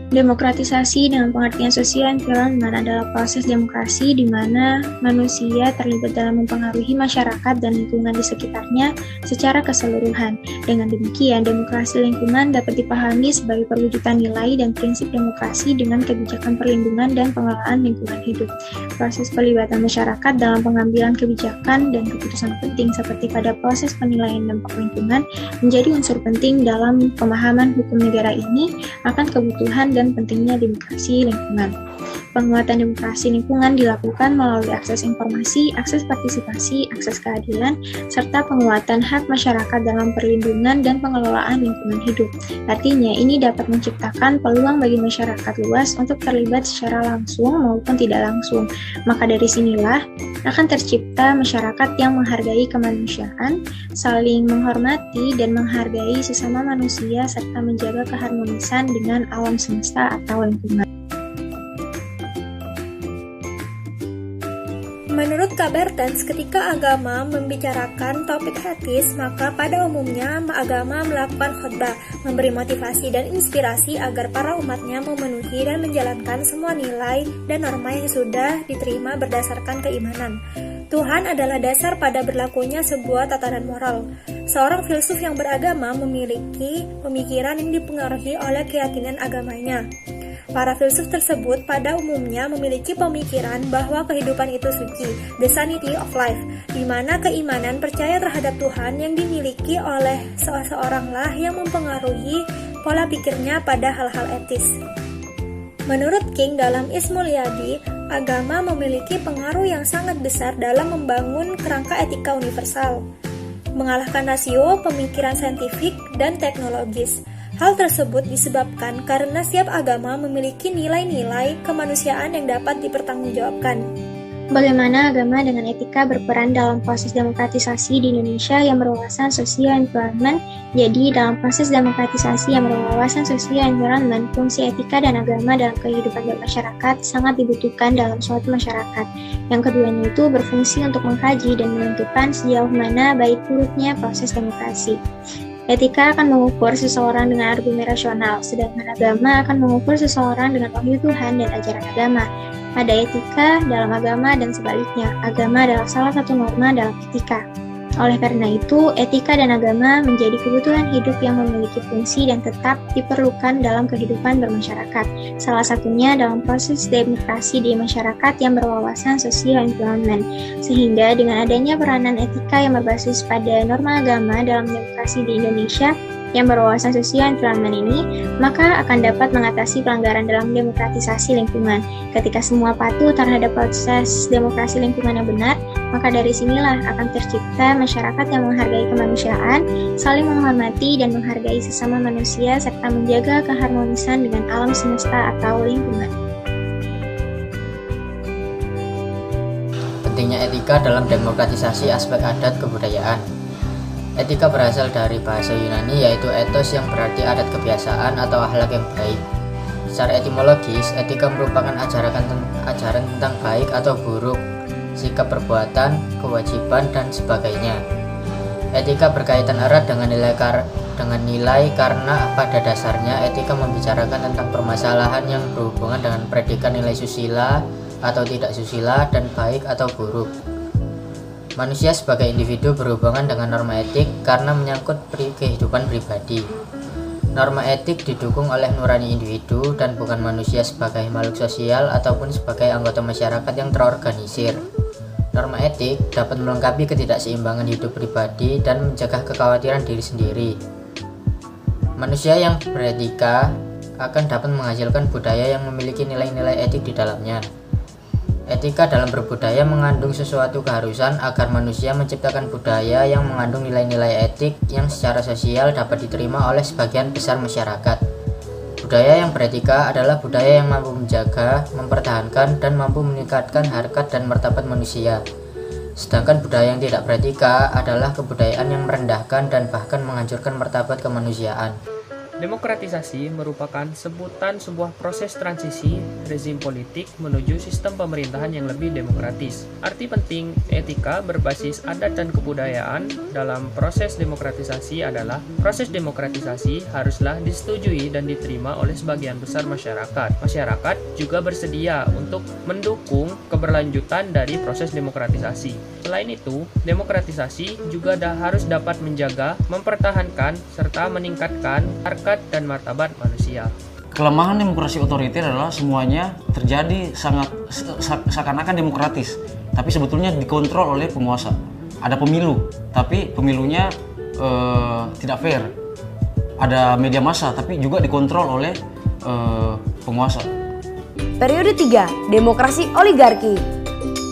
Demokratisasi dalam pengertian sosial environment adalah proses demokrasi di mana manusia terlibat dalam mempengaruhi masyarakat dan lingkungan di sekitarnya secara keseluruhan. Dengan demikian, demokrasi lingkungan dapat dipahami sebagai perwujudan nilai dan prinsip demokrasi dengan kebijakan perlindungan dan pengelolaan lingkungan hidup. Proses pelibatan masyarakat dalam pengambilan kebijakan dan keputusan penting seperti pada proses penilaian dampak lingkungan menjadi unsur penting dalam pemahaman hukum negara ini akan kebutuhan dan pentingnya demokrasi lingkungan. Penguatan demokrasi lingkungan dilakukan melalui akses informasi, akses partisipasi, akses keadilan, serta penguatan hak masyarakat dalam perlindungan dan pengelolaan lingkungan hidup. Artinya, ini dapat menciptakan peluang bagi masyarakat luas untuk terlibat secara langsung maupun tidak langsung. Maka dari sinilah akan tercipta masyarakat yang menghargai kemanusiaan, saling menghormati dan menghargai sesama manusia, serta menjaga keharmonisan dengan alam semesta atau lingkungan. Menurut Kak Bertens, ketika agama membicarakan topik etis, maka pada umumnya agama melakukan khotbah, memberi motivasi dan inspirasi agar para umatnya memenuhi dan menjalankan semua nilai dan norma yang sudah diterima berdasarkan keimanan. Tuhan adalah dasar pada berlakunya sebuah tatanan moral. Seorang filsuf yang beragama memiliki pemikiran yang dipengaruhi oleh keyakinan agamanya. Para filsuf tersebut pada umumnya memiliki pemikiran bahwa kehidupan itu suci, the sanctity of life, di mana keimanan percaya terhadap Tuhan yang dimiliki oleh seseoranglah yang mempengaruhi pola pikirnya pada hal-hal etis. Menurut King dalam Ismulyadi, agama memiliki pengaruh yang sangat besar dalam membangun kerangka etika universal, mengalahkan rasio pemikiran saintifik dan teknologis. Hal tersebut disebabkan karena setiap agama memiliki nilai-nilai kemanusiaan yang dapat dipertanggungjawabkan. Bagaimana agama dengan etika berperan dalam proses demokratisasi di Indonesia yang berwawasan sosial environment? Jadi, dalam proses demokratisasi yang berwawasan sosial environment, fungsi etika dan agama dalam kehidupan bermasyarakat sangat dibutuhkan dalam suatu masyarakat. Yang keduanya itu berfungsi untuk mengkaji dan menentukan sejauh mana baik buruknya proses demokrasi. Etika akan mengukur seseorang dengan argumen rasional, sedangkan agama akan mengukur seseorang dengan wahyu Tuhan dan ajaran agama. Ada etika dalam agama dan sebaliknya, agama adalah salah satu norma dalam etika. Oleh karena itu, etika dan agama menjadi kebutuhan hidup yang memiliki fungsi dan tetap diperlukan dalam kehidupan bermasyarakat. Salah satunya dalam proses demokrasi di masyarakat yang berwawasan sosial environment. Sehingga dengan adanya peranan etika yang berbasis pada norma agama dalam demokrasi di Indonesia yang berwawasan sosial environment ini, maka akan dapat mengatasi pelanggaran dalam demokratisasi lingkungan. Ketika semua patuh terhadap proses demokrasi lingkungan yang benar, maka dari sinilah akan tercipta masyarakat yang menghargai kemanusiaan, saling menghormati dan menghargai sesama manusia, serta menjaga keharmonisan dengan alam semesta atau lingkungan. Pentingnya etika dalam demokratisasi aspek adat kebudayaan. Etika berasal dari bahasa Yunani yaitu ethos yang berarti adat kebiasaan atau akhlak yang baik. Secara etimologis, etika merupakan ajaran tentang baik atau buruk, sikap perbuatan, kewajiban, dan sebagainya. Etika berkaitan erat dengan nilai karena pada dasarnya etika membicarakan tentang permasalahan yang berhubungan dengan predikat nilai susila atau tidak susila dan baik atau buruk. Manusia sebagai individu berhubungan dengan norma etik karena menyangkut kehidupan pribadi. Norma etik didukung oleh nurani individu dan bukan manusia sebagai makhluk sosial ataupun sebagai anggota masyarakat yang terorganisir. Norma etik dapat melengkapi ketidakseimbangan hidup pribadi dan menjaga kekhawatiran diri sendiri. Manusia yang beretika akan dapat menghasilkan budaya yang memiliki nilai-nilai etik di dalamnya. Etika dalam berbudaya mengandung sesuatu keharusan agar manusia menciptakan budaya yang mengandung nilai-nilai etik yang secara sosial dapat diterima oleh sebagian besar masyarakat. Budaya yang beretika adalah budaya yang mampu menjaga, mempertahankan, dan mampu meningkatkan harkat dan martabat manusia. Sedangkan budaya yang tidak beretika adalah kebudayaan yang merendahkan dan bahkan menghancurkan martabat kemanusiaan. Demokratisasi merupakan sebutan sebuah proses transisi rezim politik menuju sistem pemerintahan yang lebih demokratis. Arti penting etika berbasis adat dan kebudayaan dalam proses demokratisasi adalah proses demokratisasi haruslah disetujui dan diterima oleh sebagian besar masyarakat. Masyarakat juga bersedia untuk mendukung keberlanjutan dari proses demokratisasi. Selain itu, demokratisasi juga harus dapat menjaga, mempertahankan, serta meningkatkan harkat dan martabat manusia. Kelemahan demokrasi otoriter adalah semuanya terjadi seakan-akan demokratis, tapi sebetulnya dikontrol oleh penguasa. Ada pemilu, tapi pemilunya tidak fair. Ada media massa, tapi juga dikontrol oleh penguasa. Periode 3, demokrasi oligarki.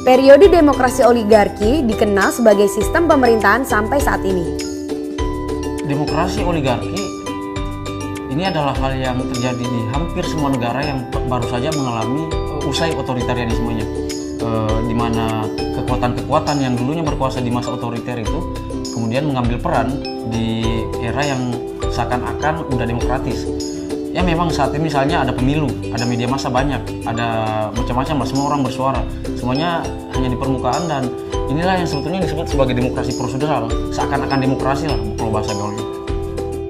Periode demokrasi oligarki dikenal sebagai sistem pemerintahan sampai saat ini. Demokrasi oligarki ini adalah hal yang terjadi di hampir semua negara yang baru saja mengalami usai otoritarianismenya, di mana kekuatan-kekuatan yang dulunya berkuasa di masa otoriter itu kemudian mengambil peran di era yang seakan-akan udah demokratis. Ya memang saat ini misalnya ada pemilu, ada media massa banyak, ada macam-macam lah, semua orang bersuara, semuanya hanya di permukaan, dan inilah yang sebetulnya disebut sebagai demokrasi prosedural, seakan-akan demokrasi lah kalau bahasa gaulnya.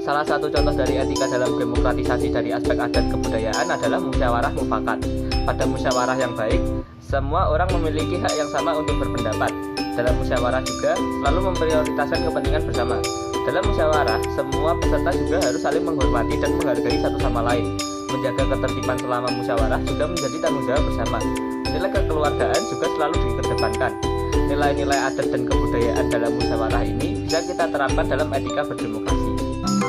Salah satu contoh dari etika dalam demokratisasi dari aspek adat kebudayaan adalah musyawarah mufakat. Pada musyawarah yang baik, semua orang memiliki hak yang sama untuk berpendapat. Dalam musyawarah juga selalu memprioritaskan kepentingan bersama. Dalam musyawarah, semua peserta juga harus saling menghormati dan menghargai satu sama lain. Menjaga ketertiban selama musyawarah juga menjadi tanggung jawab bersama. Nilai kekeluargaan juga selalu dikedepankan. Nilai-nilai adat dan kebudayaan dalam musyawarah ini bisa kita terapkan dalam etika berdemokrasi.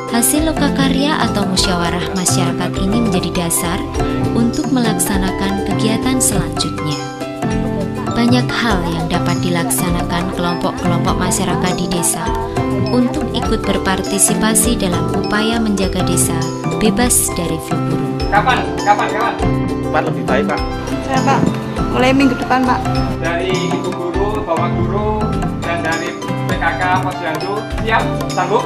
Hasil lokakarya atau musyawarah masyarakat ini menjadi dasar untuk melaksanakan kegiatan selanjutnya. Banyak hal yang dapat dilaksanakan kelompok-kelompok masyarakat di desa untuk ikut berpartisipasi dalam upaya menjaga desa bebas dari flu burung. Kapan? Cepat lebih baik, Pak. Saya, Pak, mulai minggu depan, Pak. Dari Ibu Guru, Bapak Guru, dan dari PKK Posyandu, siap? Sanggup?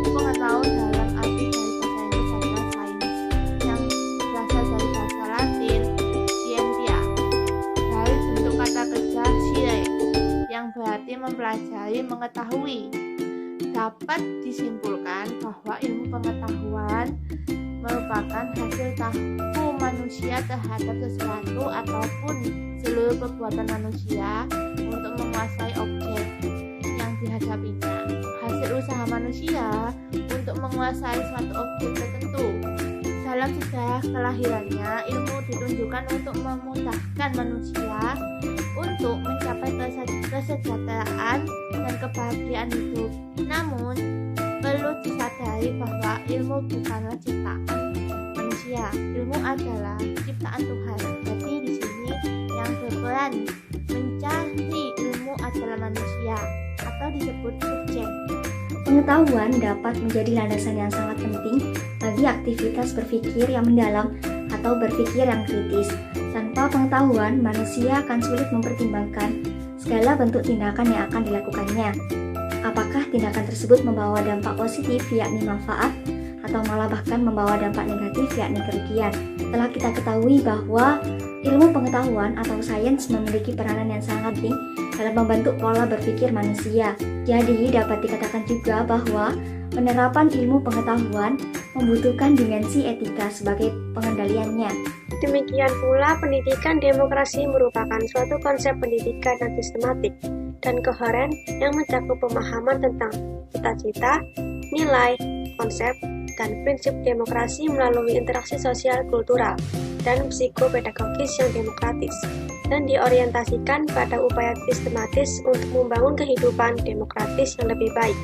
Pengetahuan dalam arti dari bahasa Inggris adalah sains, yang berasal dari bahasa Latin scientia, dari bentuk kata kerja scire, yang berarti mempelajari, mengetahui. Dapat disimpulkan bahwa ilmu pengetahuan merupakan hasil tahu manusia terhadap sesuatu ataupun seluruh perbuatan manusia untuk menguasai objek yang dihadapinya. Hasil usaha manusia untuk menguasai suatu objek tertentu. Dalam sejarah kelahirannya, ilmu ditunjukkan untuk memudahkan manusia untuk mencapai kesejahteraan dan kebahagiaan hidup. Namun, perlu disadari bahwa ilmu bukanlah ciptaan manusia. Ilmu adalah ciptaan Tuhan. Jadi di sini yang berperan mencari ilmu adalah manusia atau disebut subjek. Pengetahuan dapat menjadi landasan yang sangat penting bagi aktivitas berpikir yang mendalam atau berpikir yang kritis. Tanpa pengetahuan, manusia akan sulit mempertimbangkan segala bentuk tindakan yang akan dilakukannya. Apakah tindakan tersebut membawa dampak positif, yakni manfaat, atau malah bahkan membawa dampak negatif, yakni kerugian. Setelah kita ketahui bahwa ilmu pengetahuan atau sains memiliki peranan yang sangat penting dalam membentuk pola berpikir manusia. Jadi dapat dikatakan juga bahwa penerapan ilmu pengetahuan membutuhkan dimensi etika sebagai pengendaliannya. Demikian pula, pendidikan demokrasi merupakan suatu konsep pendidikan yang sistematik dan koheren yang mencakup pemahaman tentang cita-cita, nilai, konsep, dan prinsip demokrasi melalui interaksi sosial kultural dan psikopedagogis yang demokratis, dan diorientasikan pada upaya sistematis untuk membangun kehidupan demokratis yang lebih baik.